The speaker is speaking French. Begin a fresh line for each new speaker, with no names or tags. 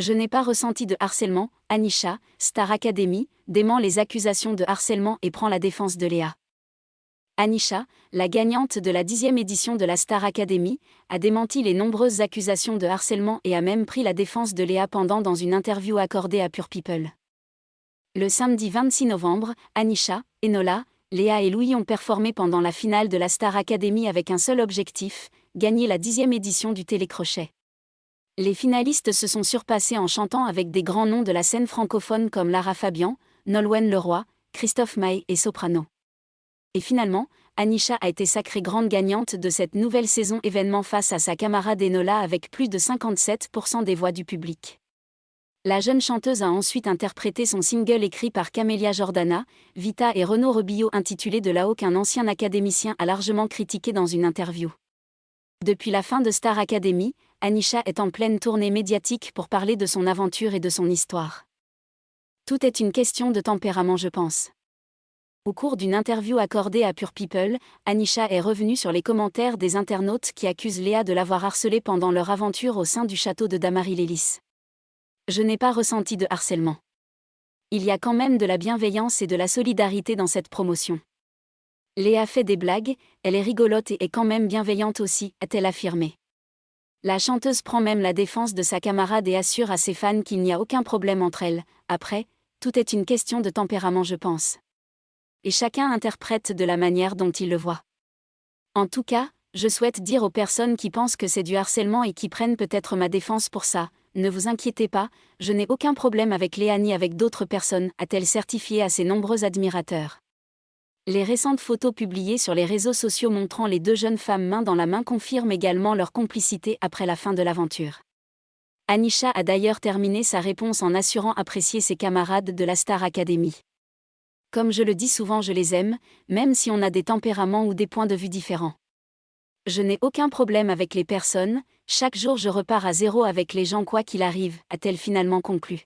Je n'ai pas ressenti de harcèlement. Anisha, Star Academy, dément les accusations de harcèlement et prend la défense de Léa. Anisha, la gagnante de la 10e édition de la Star Academy, a démenti les nombreuses accusations de harcèlement et a même pris la défense de Léa dans une interview accordée à Pure People. Le samedi 26 novembre, Anisha, Enola, Léa et Louis ont performé pendant la finale de la Star Academy avec un seul objectif, gagner la 10e édition du télécrochet. Les finalistes se sont surpassés en chantant avec des grands noms de la scène francophone comme Lara Fabian, Nolwenn Leroy, Christophe Maé et Soprano. Et finalement, Anisha a été sacrée grande gagnante de cette nouvelle saison événement face à sa camarade Enola avec plus de 57% des voix du public. La jeune chanteuse a ensuite interprété son single écrit par Camélia Jordana, Vita et Renaud Rebillot intitulé De là-haut qu'un ancien académicien a largement critiqué dans une interview. Depuis la fin de Star Academy, Anisha est en pleine tournée médiatique pour parler de son aventure et de son histoire. Tout est une question de tempérament, je pense. Au cours d'une interview accordée à Pure People, Anisha est revenue sur les commentaires des internautes qui accusent Léa de l'avoir harcelée pendant leur aventure au sein du château de Damary-Lélis. Je n'ai pas ressenti de harcèlement. Il y a quand même de la bienveillance et de la solidarité dans cette promotion. Léa fait des blagues, elle est rigolote et est quand même bienveillante aussi, a-t-elle affirmé. La chanteuse prend même la défense de sa camarade et assure à ses fans qu'il n'y a aucun problème entre elles. Après, tout est une question de tempérament, je pense. Et chacun interprète de la manière dont il le voit. En tout cas, je souhaite dire aux personnes qui pensent que c'est du harcèlement et qui prennent peut-être ma défense pour ça, ne vous inquiétez pas, je n'ai aucun problème avec Léa ni avec d'autres personnes, a-t-elle certifié à ses nombreux admirateurs. Les récentes photos publiées sur les réseaux sociaux montrant les deux jeunes femmes main dans la main confirment également leur complicité après la fin de l'aventure. Anisha a d'ailleurs terminé sa réponse en assurant apprécier ses camarades de la Star Academy. Comme je le dis souvent, je les aime, même si on a des tempéraments ou des points de vue différents. Je n'ai aucun problème avec les personnes, chaque jour je repars à zéro avec les gens quoi qu'il arrive, a-t-elle finalement conclu.